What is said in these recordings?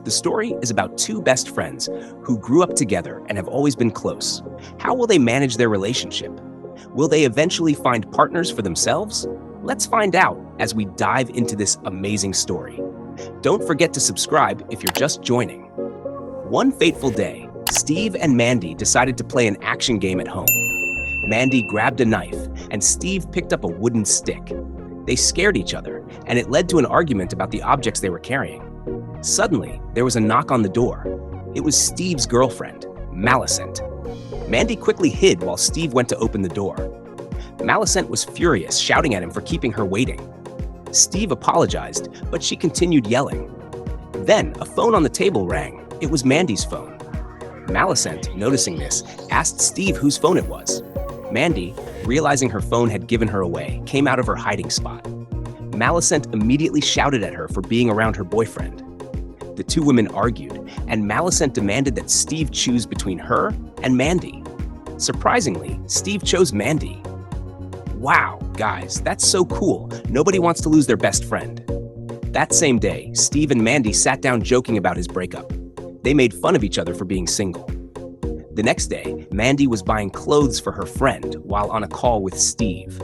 The story is about two best friends who grew up together and have always been close. How will they manage their relationship? Will they eventually find partners for themselves? Let's find out as we dive into this amazing story. Don't forget to subscribe if you're just joining. One fateful day, Steve and Mandy decided to play an action game at home. Mandy grabbed a knife, and Steve picked up a wooden stick. They scared each other, and it led to an argument about the objects they were carrying. Suddenly, there was a knock on the door. It was Steve's girlfriend, Malicent. Mandy quickly hid while Steve went to open the door. Malicent was furious, shouting at him for keeping her waiting. Steve apologized, but she continued yelling. Then, a phone on the table rang. It was Mandy's phone. Malicent, noticing this, asked Steve whose phone it was. Mandy, realizing her phone had given her away, came out of her hiding spot. Malicent immediately shouted at her for being around her boyfriend. The two women argued, and Malicent demanded that Steve choose between her and Mandy. Surprisingly, Steve chose Mandy. Wow, guys, that's so cool. Nobody wants to lose their best friend. That same day, Steve and Mandy sat down joking about his breakup. They made fun of each other for being single. The next day, Mandy was buying clothes for her friend while on a call with Steve.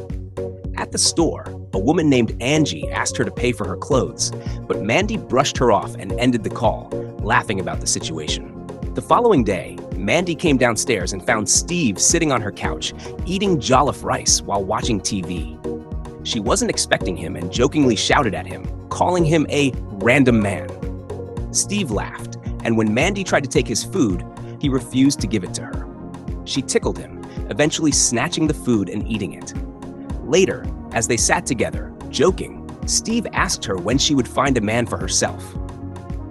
At the store, a woman named Angie asked her to pay for her clothes, but Mandy brushed her off and ended the call, laughing about the situation. The following day, Mandy came downstairs and found Steve sitting on her couch, eating jollof rice while watching TV. She wasn't expecting him and jokingly shouted at him, calling him a random man. Steve laughed, and when Mandy tried to take his food, he refused to give it to her. She tickled him, eventually snatching the food and eating it. Later, as they sat together, joking, Steve asked her when she would find a man for herself.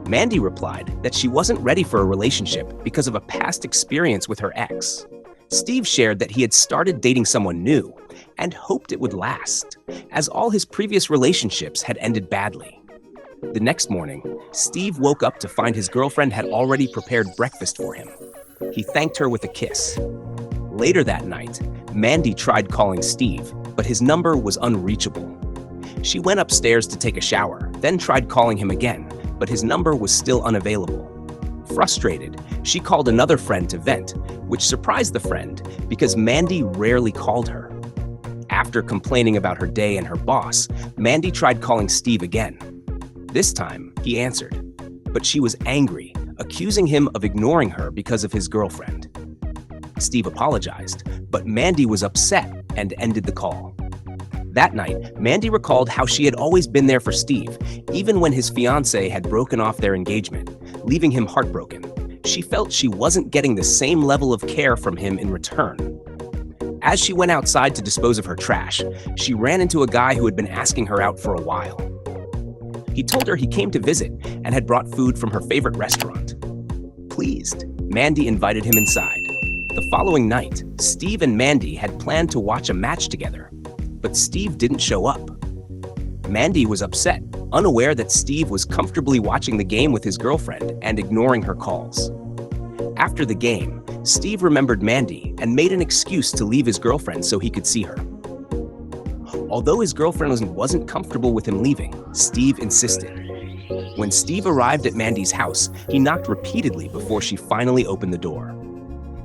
Mandy replied that she wasn't ready for a relationship because of a past experience with her ex. Steve shared that he had started dating someone new and hoped it would last, as all his previous relationships had ended badly. The next morning, Steve woke up to find his girlfriend had already prepared breakfast for him. He thanked her with a kiss. Later that night, Mandy tried calling Steve, but his number was unreachable. She went upstairs to take a shower, then tried calling him again, but his number was still unavailable. Frustrated, she called another friend to vent, which surprised the friend because Mandy rarely called her. After complaining about her day and her boss, Mandy tried calling Steve again. This time, he answered, but she was angry, accusing him of ignoring her because of his girlfriend. Steve apologized, but Mandy was upset and ended the call. That night, Mandy recalled how she had always been there for Steve, even when his fiancée had broken off their engagement, leaving him heartbroken. She felt she wasn't getting the same level of care from him in return. As she went outside to dispose of her trash, she ran into a guy who had been asking her out for a while. He told her he came to visit and had brought food from her favorite restaurant. Pleased, Mandy invited him inside. The following night, Steve and Mandy had planned to watch a match together, but Steve didn't show up. Mandy was upset, unaware that Steve was comfortably watching the game with his girlfriend and ignoring her calls. After the game, Steve remembered Mandy and made an excuse to leave his girlfriend so he could see her. Although his girlfriend wasn't comfortable with him leaving, Steve insisted. When Steve arrived at Mandy's house, he knocked repeatedly before she finally opened the door.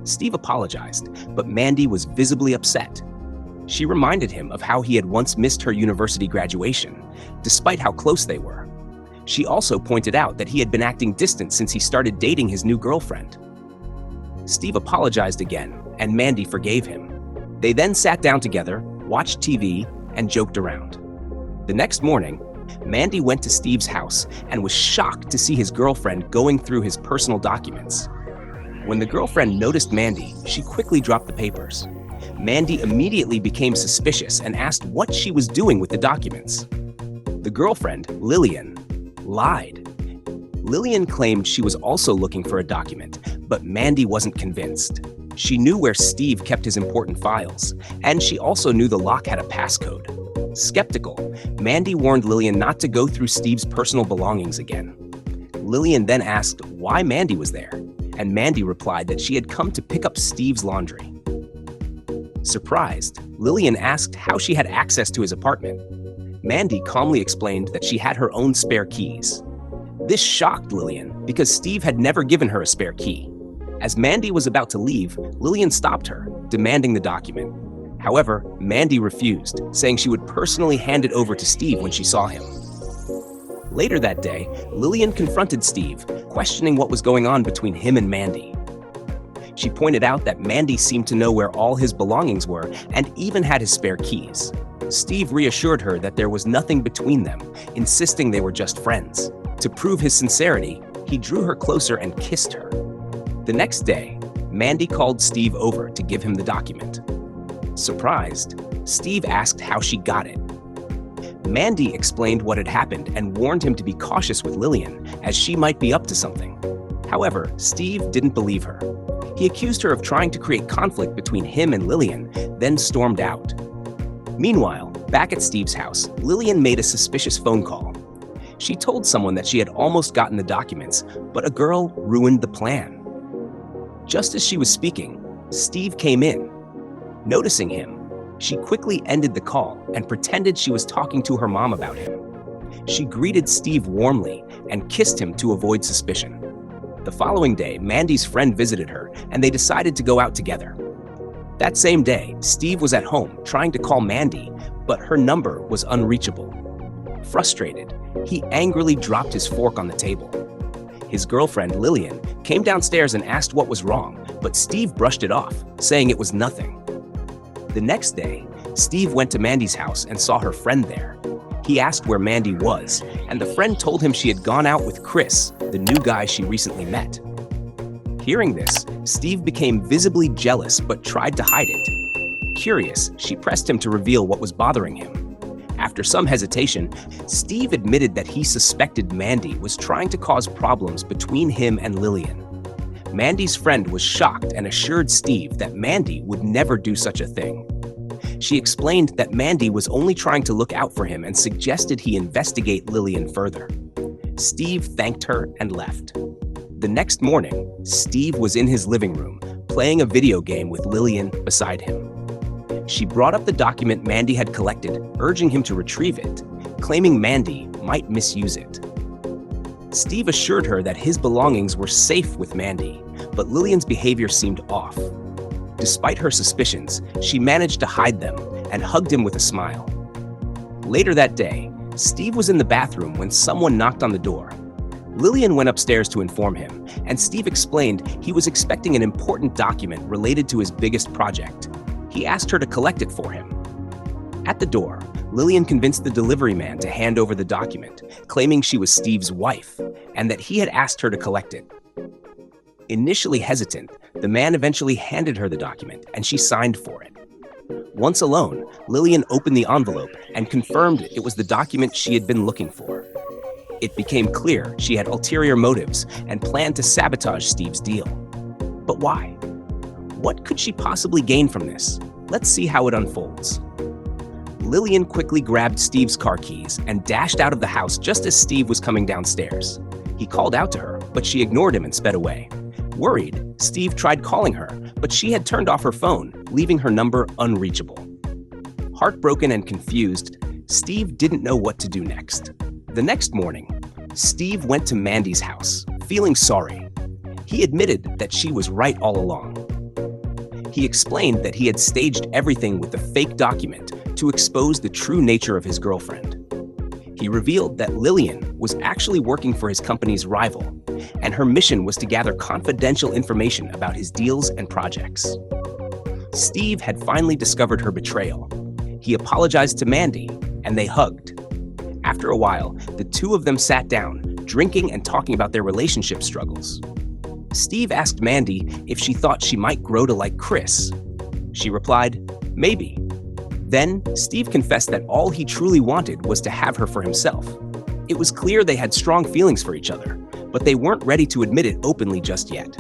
Steve apologized, but Mandy was visibly upset. She reminded him of how he had once missed her university graduation, despite how close they were. She also pointed out that he had been acting distant since he started dating his new girlfriend. Steve apologized again, and Mandy forgave him. They then sat down together, watched TV, and joked around. The next morning, Mandy went to Steve's house and was shocked to see his girlfriend going through his personal documents. When the girlfriend noticed Mandy, she quickly dropped the papers. Mandy immediately became suspicious and asked what she was doing with the documents. The girlfriend, Lillian, lied. Lillian claimed she was also looking for a document, but Mandy wasn't convinced. She knew where Steve kept his important files, and she also knew the lock had a passcode. Skeptical, Mandy warned Lillian not to go through Steve's personal belongings again. Lillian then asked why Mandy was there, and Mandy replied that she had come to pick up Steve's laundry. Surprised, Lillian asked how she had access to his apartment. Mandy calmly explained that she had her own spare keys. This shocked Lillian because Steve had never given her a spare key. As Mandy was about to leave, Lillian stopped her, demanding the document. However, Mandy refused, saying she would personally hand it over to Steve when she saw him. Later that day, Lillian confronted Steve, questioning what was going on between him and Mandy. She pointed out that Mandy seemed to know where all his belongings were and even had his spare keys. Steve reassured her that there was nothing between them, insisting they were just friends. To prove his sincerity, he drew her closer and kissed her. The next day, Mandy called Steve over to give him the document. Surprised, Steve asked how she got it. Mandy explained what had happened and warned him to be cautious with Lillian, as she might be up to something. However, Steve didn't believe her. He accused her of trying to create conflict between him and Lillian, then stormed out. Meanwhile, back at Steve's house, Lillian made a suspicious phone call. She told someone that she had almost gotten the documents, but a girl ruined the plan. Just as she was speaking, Steve came in. Noticing him, she quickly ended the call and pretended she was talking to her mom about him. She greeted Steve warmly and kissed him to avoid suspicion. The following day, Mandy's friend visited her, and they decided to go out together. That same day, Steve was at home trying to call Mandy, but her number was unreachable. Frustrated, he angrily dropped his fork on the table. His girlfriend, Lillian, came downstairs and asked what was wrong, but Steve brushed it off, saying it was nothing. The next day, Steve went to Mandy's house and saw her friend there. He asked where Mandy was, and the friend told him she had gone out with Chris, the new guy she recently met. Hearing this, Steve became visibly jealous but tried to hide it. Curious, she pressed him to reveal what was bothering him. After some hesitation, Steve admitted that he suspected Mandy was trying to cause problems between him and Lillian. Mandy's friend was shocked and assured Steve that Mandy would never do such a thing. She explained that Mandy was only trying to look out for him and suggested he investigate Lillian further. Steve thanked her and left. The next morning, Steve was in his living room, playing a video game with Lillian beside him. She brought up the document Mandy had collected, urging him to retrieve it, claiming Mandy might misuse it. Steve assured her that his belongings were safe with Mandy, but Lillian's behavior seemed off. Despite her suspicions, she managed to hide them and hugged him with a smile. Later that day, Steve was in the bathroom when someone knocked on the door. Lillian went upstairs to inform him, and Steve explained he was expecting an important document related to his biggest project. He asked her to collect it for him. At the door, Lillian convinced the delivery man to hand over the document, claiming she was Steve's wife, and that he had asked her to collect it. Initially hesitant, the man eventually handed her the document, and she signed for it. Once alone, Lillian opened the envelope and confirmed it was the document she had been looking for. It became clear she had ulterior motives and planned to sabotage Steve's deal. But why? What could she possibly gain from this? Let's see how it unfolds. Lillian quickly grabbed Steve's car keys and dashed out of the house just as Steve was coming downstairs. He called out to her, but she ignored him and sped away. Worried, Steve tried calling her, but she had turned off her phone, leaving her number unreachable. Heartbroken and confused, Steve didn't know what to do next. The next morning, Steve went to Mandy's house, feeling sorry. He admitted that she was right all along. He explained that he had staged everything with the fake document to expose the true nature of his girlfriend. He revealed that Lillian was actually working for his company's rival, and her mission was to gather confidential information about his deals and projects. Steve had finally discovered her betrayal. He apologized to Mandy, and they hugged. After a while, the two of them sat down, drinking and talking about their relationship struggles. Steve asked Mandy if she thought she might grow to like Chris. She replied, "Maybe." Then, Steve confessed that all he truly wanted was to have her for himself. It was clear they had strong feelings for each other, but they weren't ready to admit it openly just yet.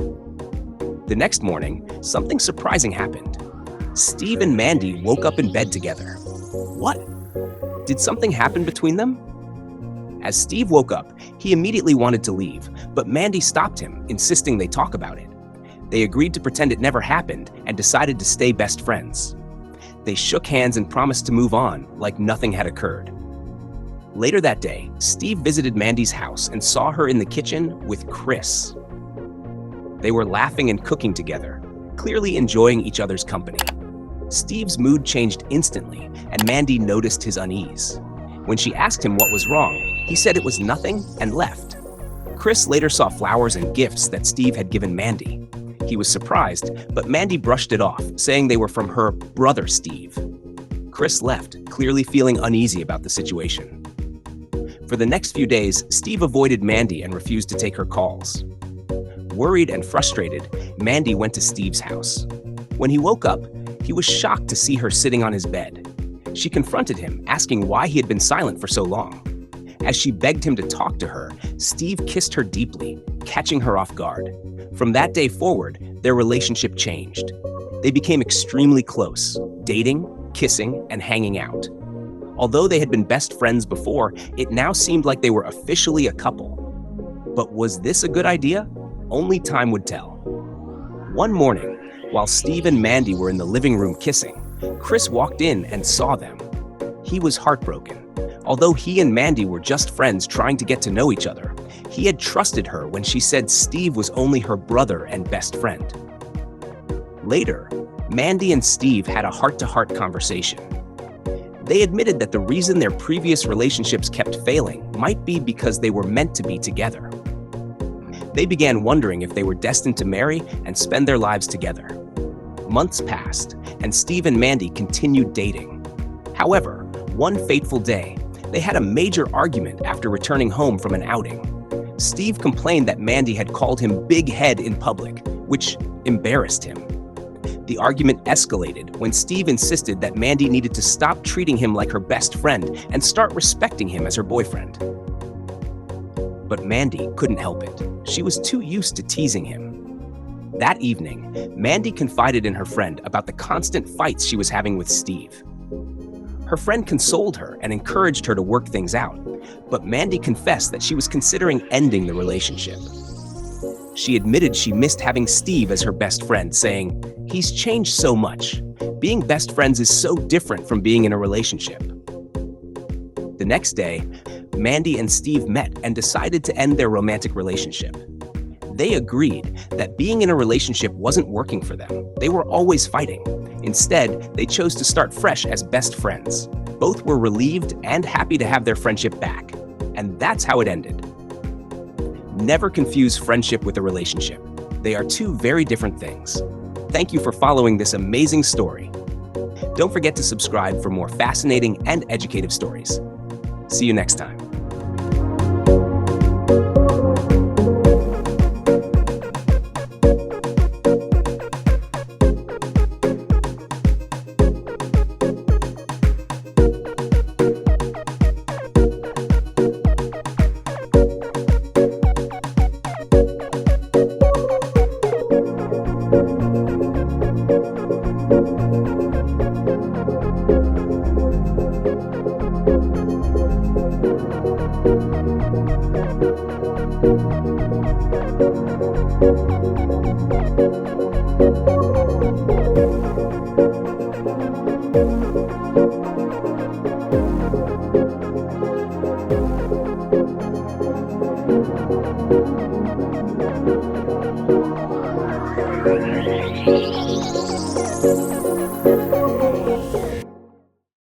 The next morning, something surprising happened. Steve and Mandy woke up in bed together. What? Did something happen between them? As Steve woke up, he immediately wanted to leave, but Mandy stopped him, insisting they talk about it. They agreed to pretend it never happened and decided to stay best friends. They shook hands and promised to move on like nothing had occurred. Later that day, Steve visited Mandy's house and saw her in the kitchen with Chris. They were laughing and cooking together, clearly enjoying each other's company. Steve's mood changed instantly, and Mandy noticed his unease. When she asked him what was wrong, he said it was nothing and left. Chris later saw flowers and gifts that Steve had given Mandy. He was surprised, but Mandy brushed it off, saying they were from her brother Steve. Chris left, clearly feeling uneasy about the situation. For the next few days, Steve avoided Mandy and refused to take her calls. Worried and frustrated, Mandy went to Steve's house. When he woke up, he was shocked to see her sitting on his bed. She confronted him, asking why he had been silent for so long. As she begged him to talk to her, Steve kissed her deeply, catching her off guard. From that day forward, their relationship changed. They became extremely close, dating, kissing, and hanging out. Although they had been best friends before, it now seemed like they were officially a couple. But was this a good idea? Only time would tell. One morning, while Steve and Mandy were in the living room kissing, Chris walked in and saw them. He was heartbroken. Although he and Mandy were just friends trying to get to know each other, he had trusted her when she said Steve was only her brother and best friend. Later, Mandy and Steve had a heart-to-heart conversation. They admitted that the reason their previous relationships kept failing might be because they were meant to be together. They began wondering if they were destined to marry and spend their lives together. Months passed, and Steve and Mandy continued dating. However, one fateful day, they had a major argument after returning home from an outing. Steve complained that Mandy had called him Big Head in public, which embarrassed him. The argument escalated when Steve insisted that Mandy needed to stop treating him like her best friend and start respecting him as her boyfriend. But Mandy couldn't help it. She was too used to teasing him. That evening, Mandy confided in her friend about the constant fights she was having with Steve. Her friend consoled her and encouraged her to work things out, but Mandy confessed that she was considering ending the relationship. She admitted she missed having Steve as her best friend, saying, "He's changed so much. Being best friends is so different from being in a relationship." The next day, Mandy and Steve met and decided to end their romantic relationship. They agreed that being in a relationship wasn't working for them. They were always fighting. Instead, they chose to start fresh as best friends. Both were relieved and happy to have their friendship back. And that's how it ended. Never confuse friendship with a relationship. They are two very different things. Thank you for following this amazing story. Don't forget to subscribe for more fascinating and educative stories. See you next time.